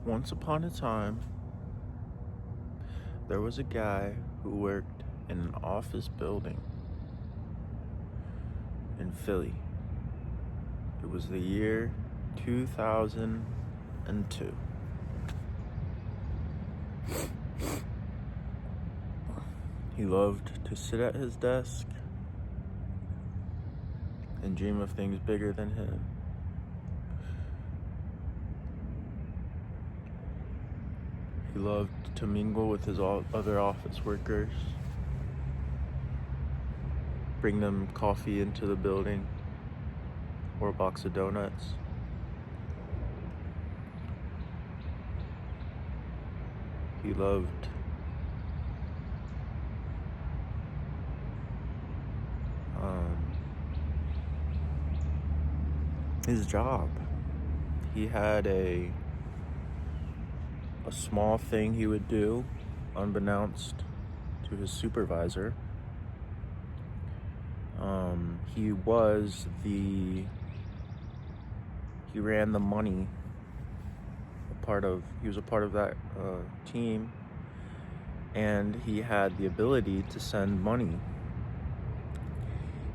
Once upon a time, there was a guy who worked in an office building in Philly. It was the year 2002. He loved to sit at his desk and dream of things bigger than him. He loved to mingle with his other office workers, bring them coffee into the building or a box of donuts. He loved his job. He had a small thing he would do unbeknownst to his supervisor. He ran the money. He was a part of that team, and he had the ability to send money.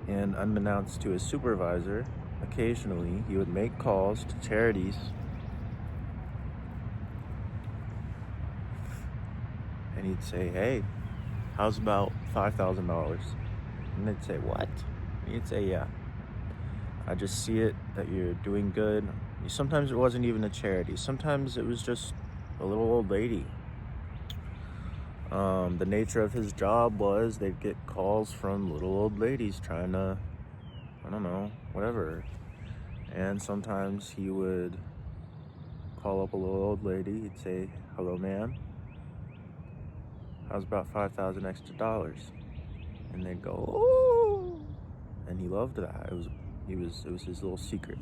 And unbeknownst to his supervisor, occasionally he would make calls to charities and he'd say, "Hey, how's about $5,000? And they'd say, "What?" And he'd say, "Yeah, I just see it that you're doing good." Sometimes it wasn't even a charity. Sometimes it was just a little old lady. The nature of his job was they'd get calls from little old ladies trying to, I don't know, whatever. And sometimes he would call up a little old lady. He'd say, "Hello, ma'am. How's about 5,000 extra dollars?" And they'd go, "Oh!" And he loved that. It was his little secret.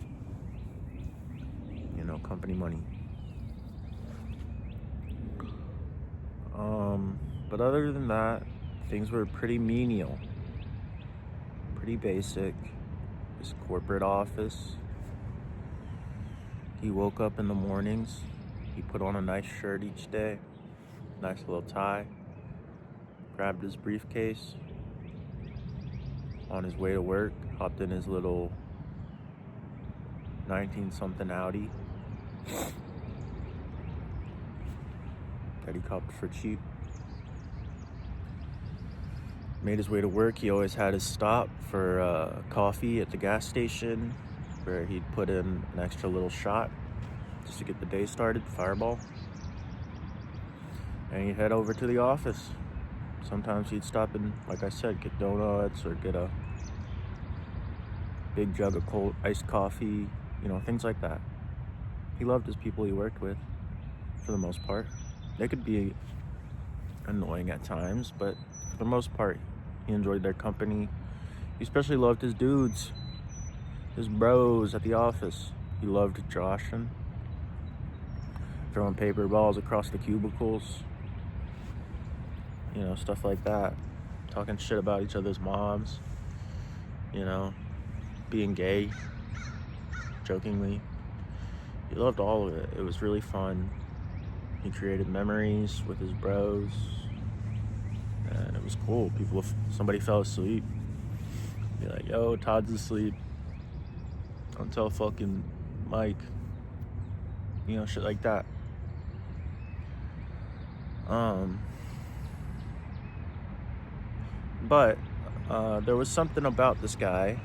Company money. But other than that, things were pretty menial, pretty basic. His corporate office. He woke up in the mornings. He put on a nice shirt each day, nice little tie, grabbed his briefcase. On his way to work, hopped in his little 19-something Audi that he copped for cheap. Made his way to work. He always had his stop for coffee at the gas station, where he'd put in an extra little shot just to get the day started, Fireball. And he'd head over to the office. Sometimes he'd stop and, like I said, get donuts or get a big jug of cold iced coffee, things like that. He loved his people he worked with, for the most part. They could be annoying at times, but for the most part, he enjoyed their company. He especially loved his dudes, his bros at the office. He loved joshing, throwing paper balls across the cubicles, stuff like that. Talking shit about each other's moms, being gay, jokingly. He loved all of it. It was really fun. He created memories with his bros, and it was cool. If somebody fell asleep, be like, "Yo, Todd's asleep. Don't tell fucking Mike." Shit like that. But there was something about this guy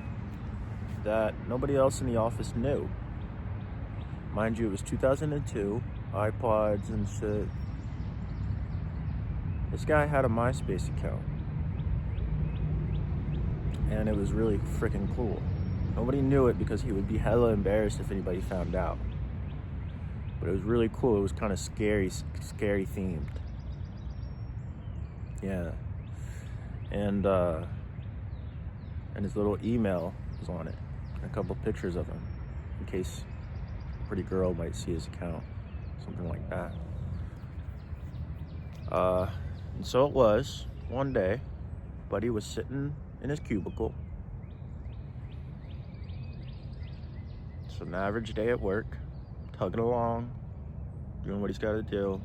that nobody else in the office knew. Mind you, it was 2002, iPods and shit. This guy had a MySpace account, and it was really freaking cool. Nobody knew it because he would be hella embarrassed if anybody found out. But it was really cool. It was kind of scary themed. Yeah. And his little email was on it. And a couple pictures of him, in case a pretty girl might see his account. Something like that. And so it was, one day, Buddy was sitting in his cubicle. It's an average day at work, tugging along, doing what he's got to do.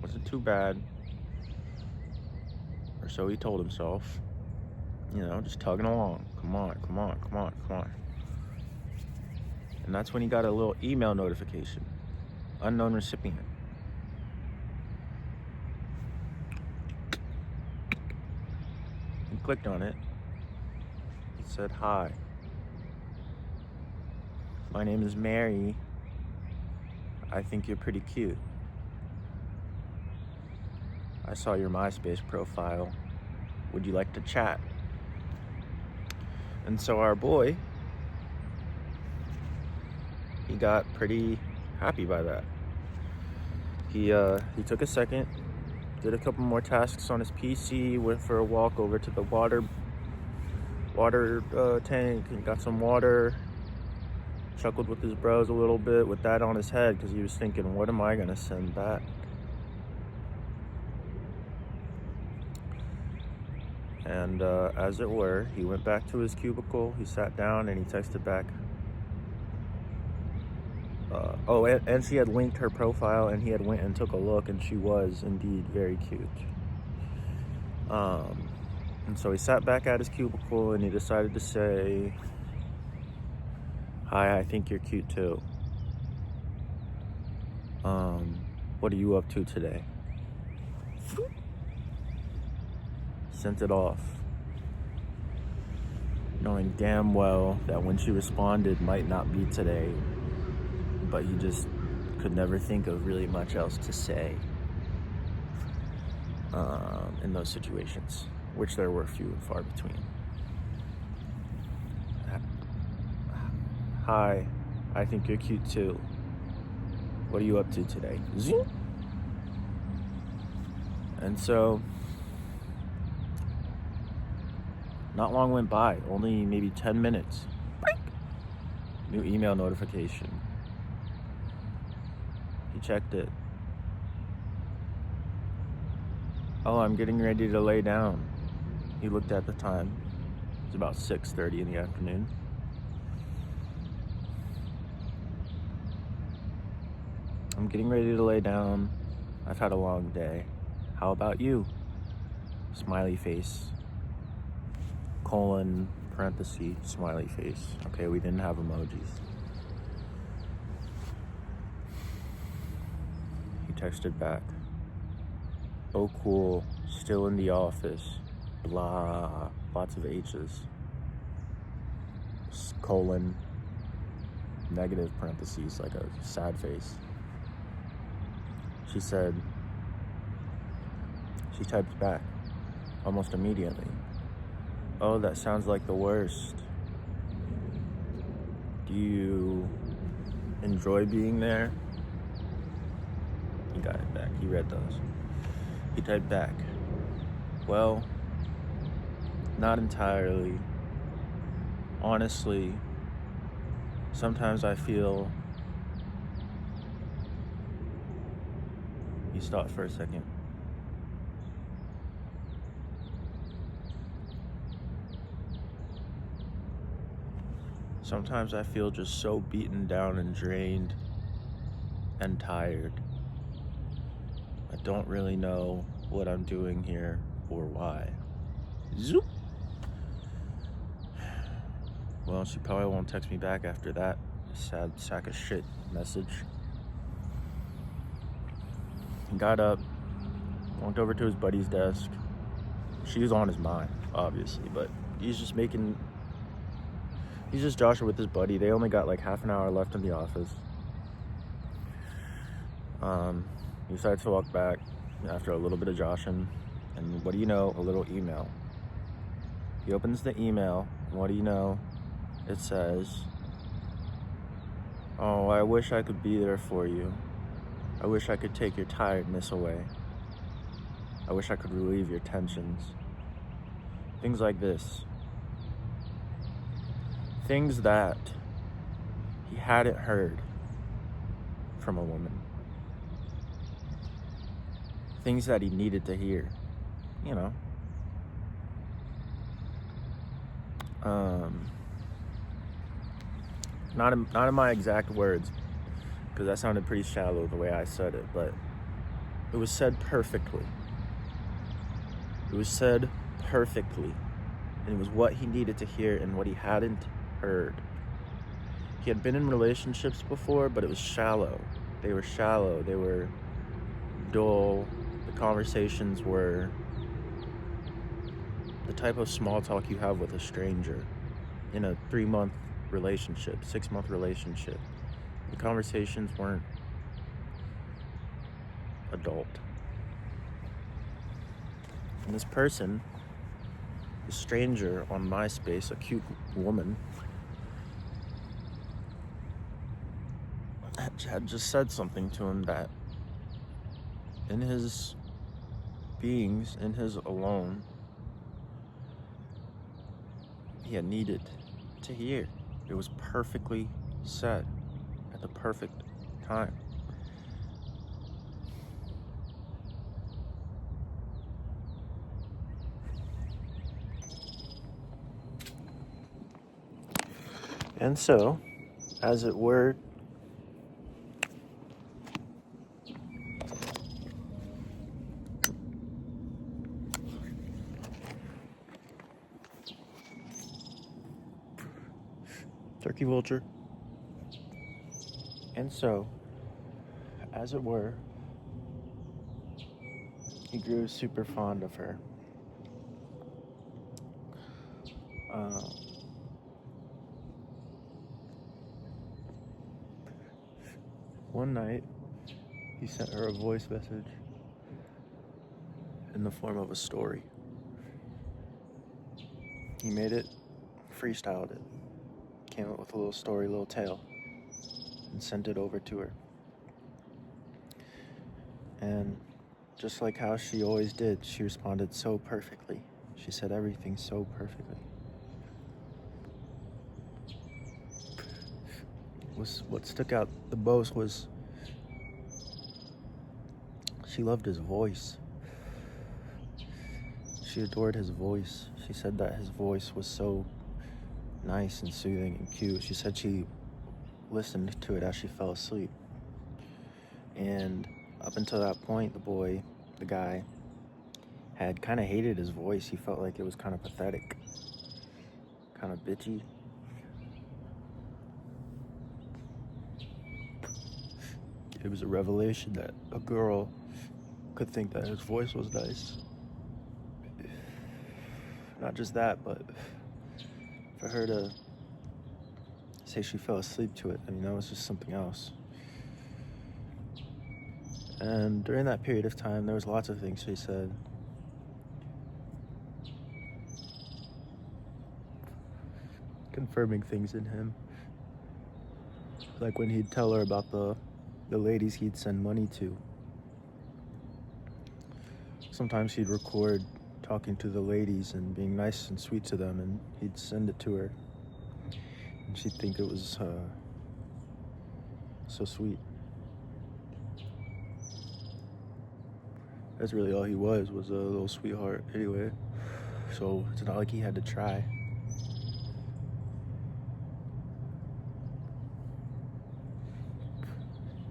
Wasn't too bad. Or so he told himself. Just tugging along. Come on, come on, come on, come on. And that's when he got a little email notification. Unknown recipient. He clicked on it. It said, "Hi. My name is Mary. I think you're pretty cute. I saw your MySpace profile. Would you like to chat?" And so our boy, he got pretty happy by that. He took a second, did a couple more tasks on his PC, went for a walk over to the water tank and got some water, chuckled with his bros a little bit with that on his head because he was thinking, what am I gonna send back? And as it were, he went back to his cubicle, he sat down and he texted back. And she had linked her profile and he had went and took a look and she was indeed very cute. And so he sat back at his cubicle and he decided to say, "Hi, I think you're cute too. What are you up to today?" Sent it off, knowing damn well that when she responded might not be today, but he just could never think of really much else to say in those situations, which there were few and far between. "Hi, I think you're cute too. What are you up to today?" And so not long went by, only maybe 10 minutes. New email notification. He checked it. "Oh, I'm getting ready to lay down." He looked at the time. It was about 6:30 in the afternoon. "I'm getting ready to lay down. I've had a long day. How about you?" Smiley face. Colon, parenthesis, smiley face. Okay, we didn't have emojis. He texted back, "Oh cool, still in the office, blah," lots of H's. Colon, negative parentheses, like a sad face. She typed back almost immediately, "Oh, that sounds like the worst. Do you enjoy being there?" He got it back. He read those. He typed back, "Well, not entirely. Honestly, sometimes I feel..." He stopped for a second. "Sometimes I feel just so beaten down and drained and tired. I don't really know what I'm doing here or why." Zoop. Well, she probably won't text me back after that sad sack of shit message. He got up, walked over to his buddy's desk. She was on his mind, obviously, but he's just joshing with his buddy. They only got like half an hour left in the office. He decides to walk back after a little bit of joshing, and what do you know, a little email. He opens the email, and what do you know? It says, "Oh, I wish I could be there for you. I wish I could take your tiredness away. I wish I could relieve your tensions." Things like this. Things that he hadn't heard from a woman. Things that he needed to hear, you know. Not in my exact words, because that sounded pretty shallow the way I said it, but it was said perfectly. It was said perfectly. And it was what he needed to hear and what he hadn't heard. He had been in relationships before, but it was shallow. They were shallow. They were dull. The conversations were the type of small talk you have with a stranger in a 3-month relationship, 6-month relationship. The conversations weren't adult. And this person, the stranger on MySpace, a cute woman, had just said something to him that in his beings, in his alone, he had needed to hear. It was perfectly said at the perfect time. And so, as it were, turkey vulture. And so, as it were, he grew super fond of her. One night, he sent her a voice message in the form of a story. He made it, freestyled it, came up with a little story, little tale, and sent it over to her. And just like how she always did, she responded so perfectly. She said everything so perfectly. What stuck out the most was she loved his voice. She adored his voice. She said that his voice was so nice and soothing and cute. She said she listened to it as she fell asleep. And up until that point, the guy, had kind of hated his voice. He felt like it was kind of pathetic, kind of bitchy. It was a revelation that a girl could think that his voice was nice. Not just that, but for her to say she fell asleep to it, I mean, that was just something else. And during that period of time, there was lots of things she said. Confirming things in him. Like when he'd tell her about the ladies he'd send money to. Sometimes he'd record talking to the ladies and being nice and sweet to them, and he'd send it to her. And she'd think it was so sweet. That's really all he was a little sweetheart anyway. So it's not like he had to try.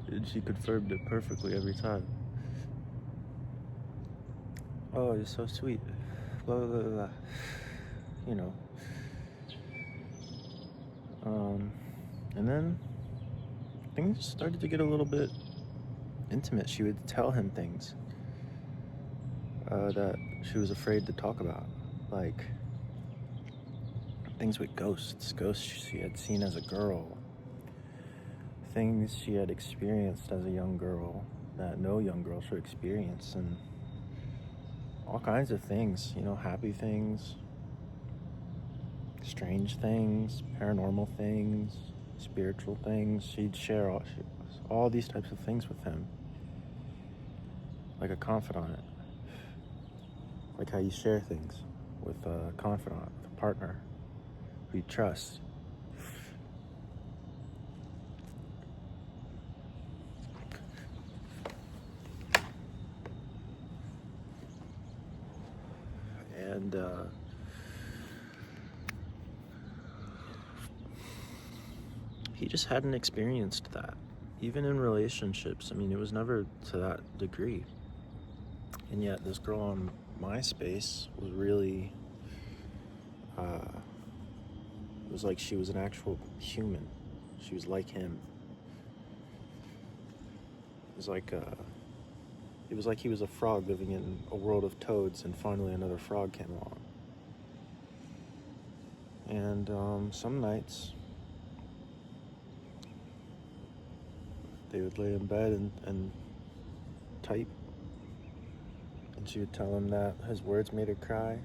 And she confirmed it perfectly every time. Oh, you're so sweet. Blah, blah, blah, blah. You know. And then things started to get a little bit intimate. She would tell him things that she was afraid to talk about. Like things with ghosts she had seen as a girl. Things she had experienced as a young girl that no young girl should experience, and all kinds of things, happy things, strange things, paranormal things, spiritual things. She'd share all these types of things with him, like a confidant, like how you share things with a confidant, with a partner who you trust. And he just hadn't experienced that. even in relationships. I mean, it was never to that degree. And yet this girl on MySpace was really, it was like she was an actual human. She was like him. It was like he was a frog living in a world of toads, and finally another frog came along. And some nights they would lay in bed and type, and she would tell him that his words made her cry.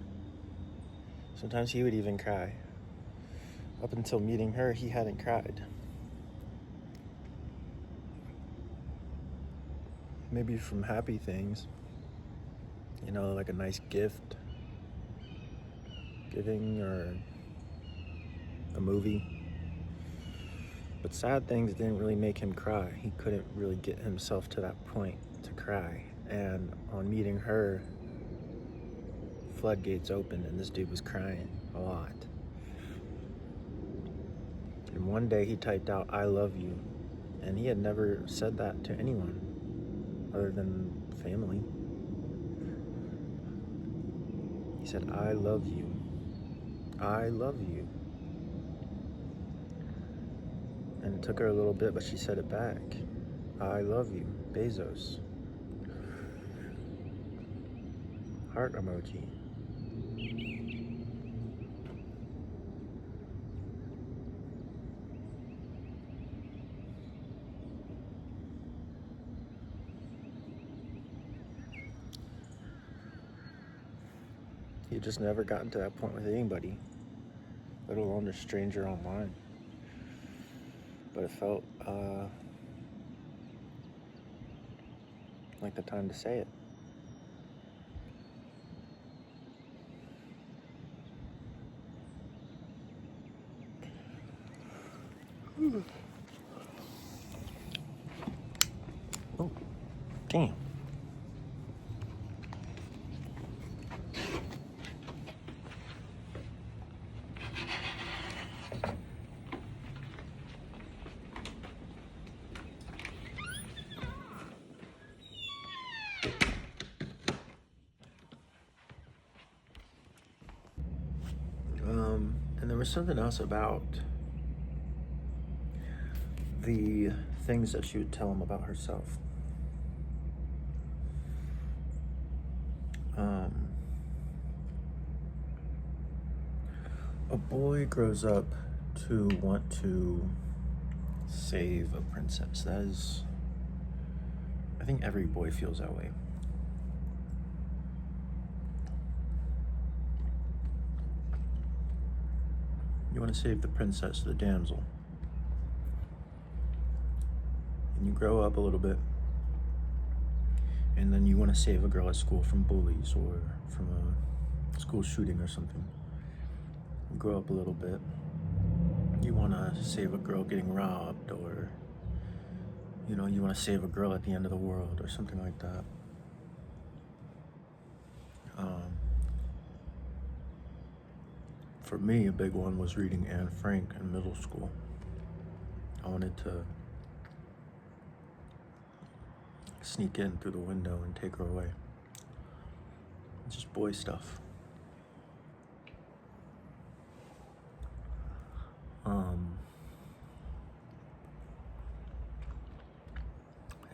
Sometimes he would even cry. Up until meeting her, he hadn't cried. Maybe from happy things, you know, like a nice gift giving or a movie. But sad things didn't really make him cry. He couldn't really get himself to that point to cry. And on meeting her, floodgates opened and this dude was crying a lot. And one day he typed out, "I love you." And he had never said that to anyone other than family. He said, "I love you. I love you." And it took her a little bit, but she said it back. "I love you, Bezos." Heart emoji. He just never gotten to that point with anybody, let alone a stranger online. But it felt like the time to say it. Oh, damn. And there was something else about the things that she would tell him about herself. A boy grows up to want to save a princess. That is, I think every boy feels that way. You want to save the princess, the damsel. And you grow up a little bit, and then you want to save a girl at school from bullies or from a school shooting or something. You grow up a little bit, you want to save a girl getting robbed, or you know, you want to save a girl at the end of the world or something like that. For me, a big one was reading Anne Frank in middle school. I wanted to sneak in through the window and take her away. It's just boy stuff.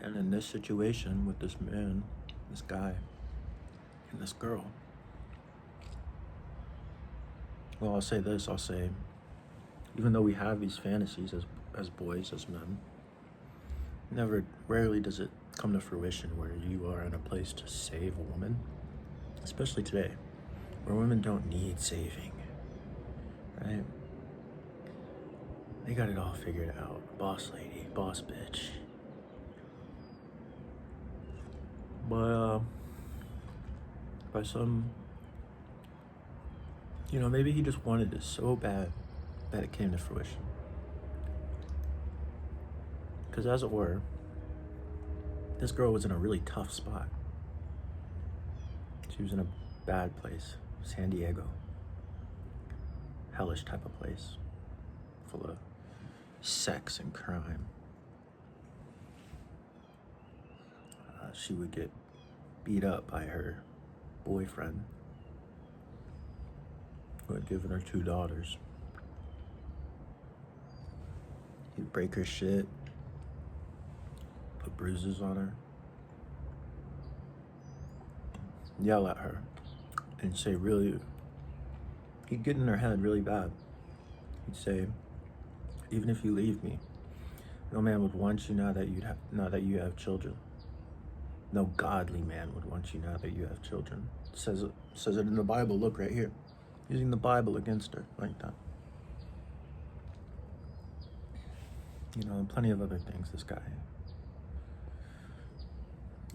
And in this situation with this man, this guy, and this girl, well, I'll say this, even though we have these fantasies as boys, as men, rarely does it come to fruition where you are in a place to save a woman, especially today, where women don't need saving, right? They got it all figured out. Boss lady, boss bitch. But by some, you know, maybe he just wanted it so bad that it came to fruition. Because as it were, this girl was in a really tough spot. She was in a bad place, San Diego. Hellish type of place, full of sex and crime. she would get beat up by her boyfriend, who had given her 2 daughters. He'd break her shit, put bruises on her, yell at her, and say he'd get in her head really bad. He'd say, even if you leave me, no man would want you now that you have children. No godly man would want you now that you have children. Says it in the Bible. Look right here, using the Bible against her like that. You know, and plenty of other things. This guy,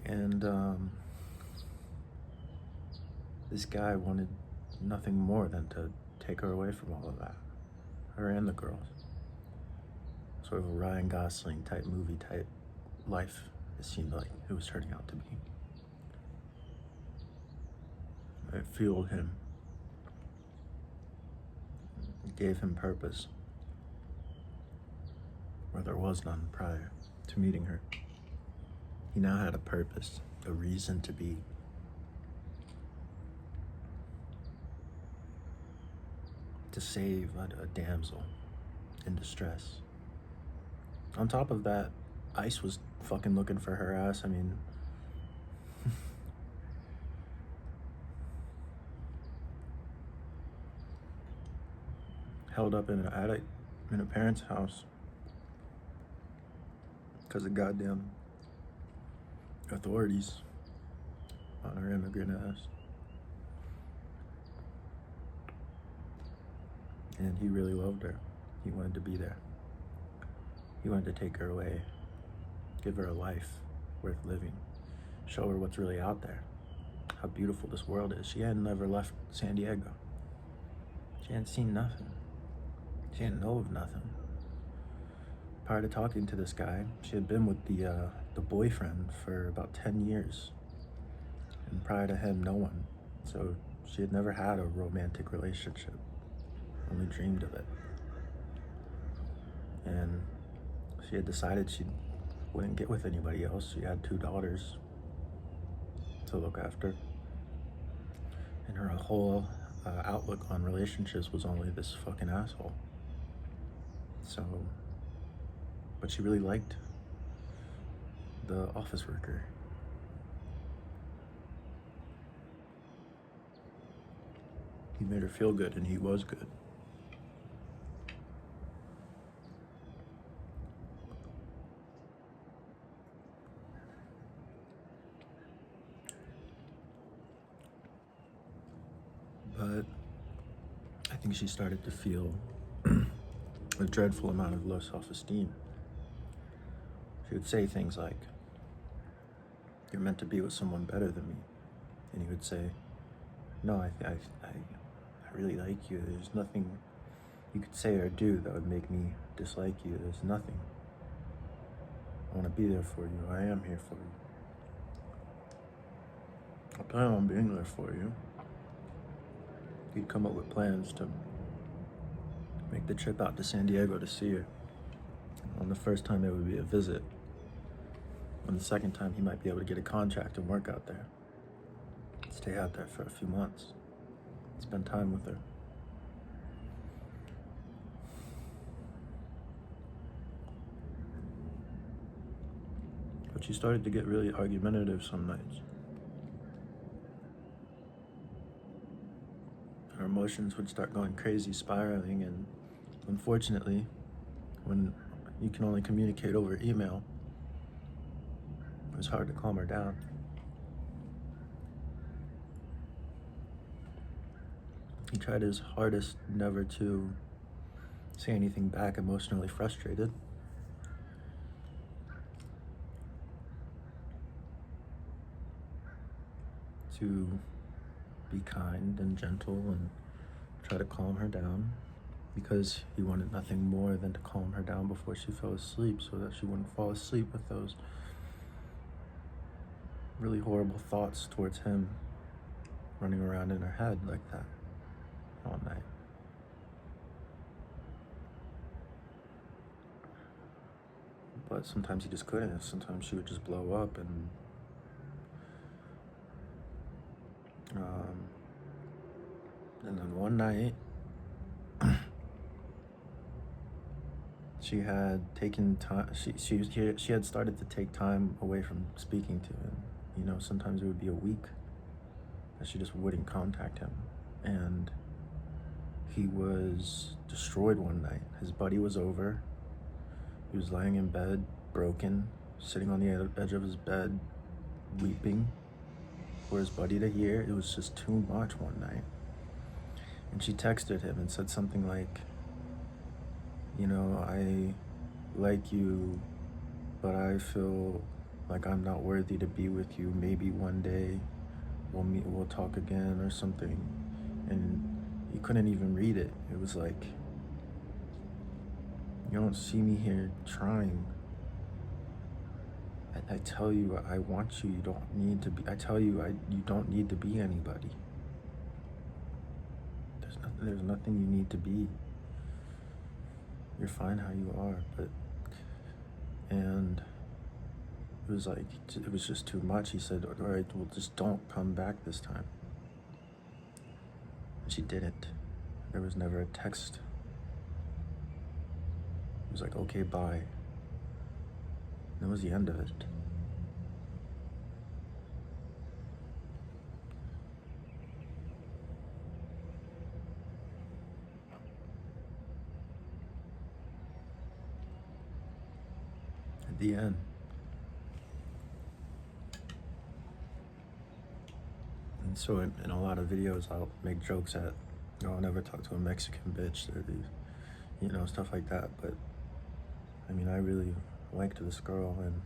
and this guy wanted nothing more than to take her away from all of that, her and the girls. Sort of a Ryan Gosling type movie type life, it seemed like it was turning out to be. It fueled him. It gave him purpose where there was none prior to meeting her. He now had a purpose, a reason to be. To save a damsel in distress. On top of that, ICE was fucking looking for her ass. I mean, held up in an attic in her parents' house because of goddamn authorities on her immigrant ass. And he really loved her. He wanted to be there. He wanted to take her away, give her a life worth living, show her what's really out there, how beautiful this world is. She hadn't ever left San Diego. She hadn't seen nothing. She didn't know of nothing. Prior to talking to this guy, she had been with the boyfriend for about 10 years. And prior to him, no one. So she had never had a romantic relationship, only dreamed of it. And she had decided she wouldn't get with anybody else. She had 2 daughters to look after. And her whole outlook on relationships was only this fucking asshole. So, but she really liked the office worker. He made her feel good, and he was good. But I think she started to feel a dreadful amount of low self-esteem. She would say things like, "You're meant to be with someone better than me." And he would say, "No, I really like you. There's nothing you could say or do that would make me dislike you. There's nothing. I want to be there for you. I am here for you. I plan on being there for you." He'd come up with plans to make the trip out to San Diego to see her. On the first time, it would be a visit. On the second time, he might be able to get a contract and work out there. Stay out there for a few months. Spend time with her. But she started to get really argumentative some nights. Her emotions would start going crazy, spiraling, and unfortunately, when you can only communicate over email, it was hard to calm her down. He tried his hardest never to say anything back, emotionally frustrated. To be kind and gentle and try to calm her down, because he wanted nothing more than to calm her down before she fell asleep, so that she wouldn't fall asleep with those really horrible thoughts towards him running around in her head like that all night. But sometimes he just couldn't. Sometimes she would just blow up, and And then one night, she had taken time. She had started to take time away from speaking to him. You know, sometimes it would be a week that she just wouldn't contact him, and he was destroyed one night. His buddy was over. He was lying in bed, broken, sitting on the edge of his bed, weeping for his buddy to hear. It was just too much one night. And she texted him and said something like, you know, I like you, but I feel like I'm not worthy to be with you. Maybe one day we'll talk again or something. And he couldn't even read it. It was like, you don't see me here trying. I tell you, I want you. You don't need to be. I tell you, you don't need to be anybody. There's nothing you need to be. You're fine how you are, and it was like, it was just too much. He said, all right, well, just don't come back this time. And she didn't. There was never a text. It was like, okay, bye. And that was the end of it. At the end. And so in a lot of videos, I'll make jokes at, oh, I'll never talk to a Mexican bitch, or you know, stuff like that. But I mean, I really liked this girl, and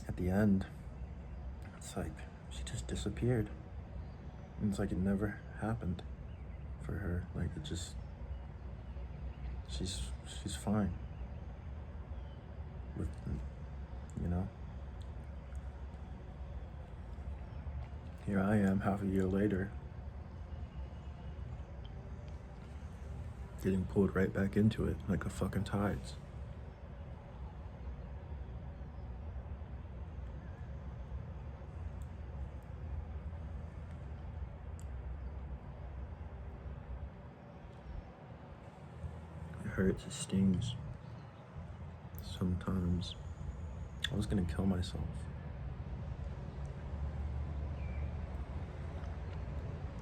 at the end, it's like she just disappeared. And it's like it never happened for her. Like, it just, she's fine with, you know. Here I am half a year later, getting pulled right back into it like the fucking tides. It hurts, it stings. Sometimes I was gonna kill myself.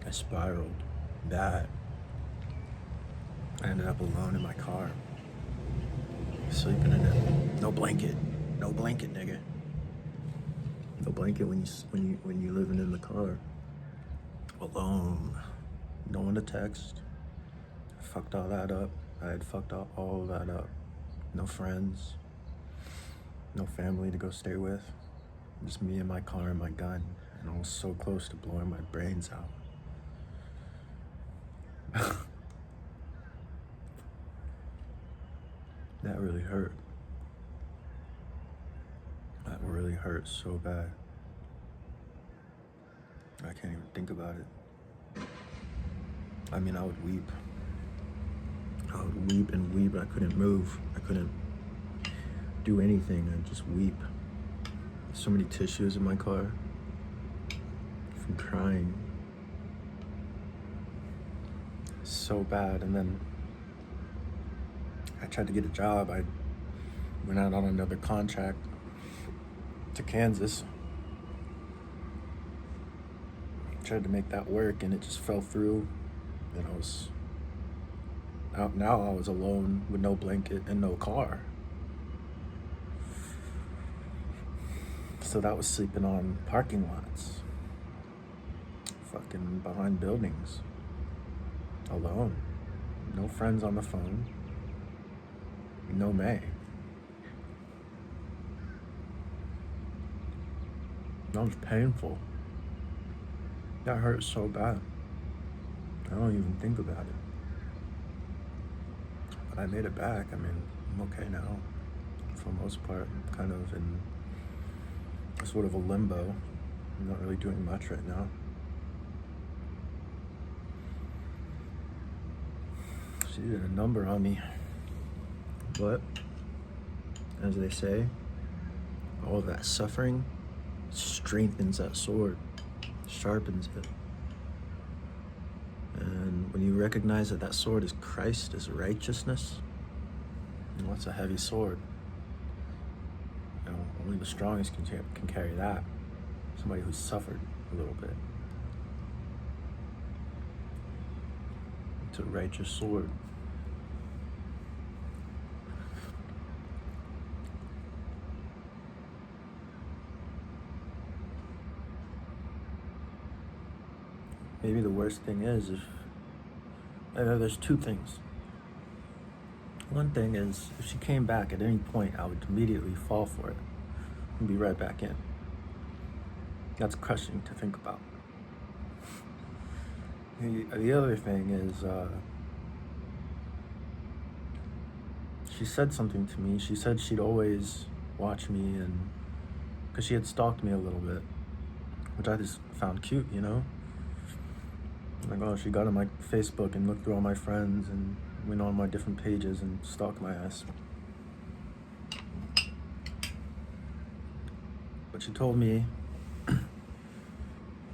I spiraled bad. I ended up alone in my car, sleeping in it. No blanket, nigga. No blanket when you living in the car, alone. No one to text. I fucked all that up. I had fucked all of that up. No friends, no family to go stay with. Just me and my car and my gun, and I was so close to blowing my brains out. That really hurt. That really hurt so bad. I can't even think about it. I mean, I would weep. I would weep and weep. I couldn't move. I couldn't do anything. I'd just weep. So many tissues in my car from crying. So bad. And then I tried to get a job. I went out on another contract to Kansas. Tried to make that work, and it just fell through. And I was out. Now I was alone with no blanket and no car. So that was sleeping on parking lots, fucking behind buildings, alone. No friends on the phone. No May. That was painful. That hurt so bad. I don't even think about it. But I made it back. I mean, I'm okay now. For the most part, I'm kind of in sort of a limbo. I'm not really doing much right now. She did a number on me. But, as they say, all of that suffering strengthens that sword, sharpens it. And when you recognize that that sword is Christ, is righteousness, you know, it's a heavy sword. You know, only the strongest can carry that. Somebody who's suffered a little bit. It's a righteous sword. Maybe the worst thing is if there's two things. One thing is if she came back at any point, I would immediately fall for it and be right back in. That's crushing to think about. The other thing is she said something to me. She said she'd always watch me, and because she had stalked me a little bit, which I just found cute, you know? Like, oh, she got on my Facebook and looked through all my friends and went on my different pages and stalked my ass. But she told me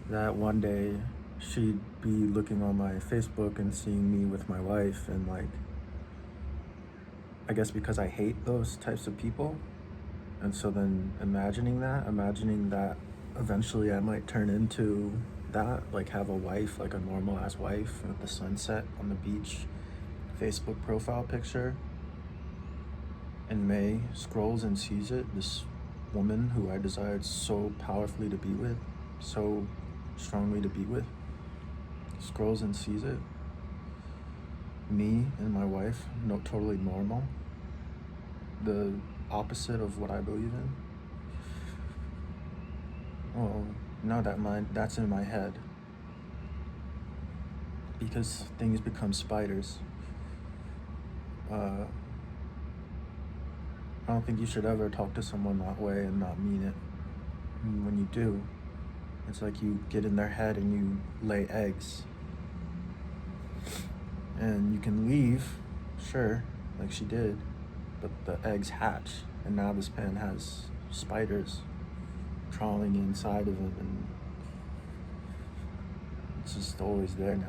that one day she'd be looking on my Facebook and seeing me with my wife, and like, I guess because I hate those types of people, and so then imagining that eventually I might turn into that, like have a wife, like a normal ass wife with the sunset on the beach Facebook profile picture, and May scrolls and sees it, this woman who I desired so powerfully to be with, so strongly to be with, scrolls and sees it. Me and my wife, totally normal, the opposite of what I believe in. Well, now that's in my head, because things become spiders. I don't think you should ever talk to someone that way and not mean it. And when you do, it's like you get in their head and you lay eggs. And you can leave, sure, like she did, but the eggs hatch, and now this pen has spiders crawling inside of it, and it's just always there now.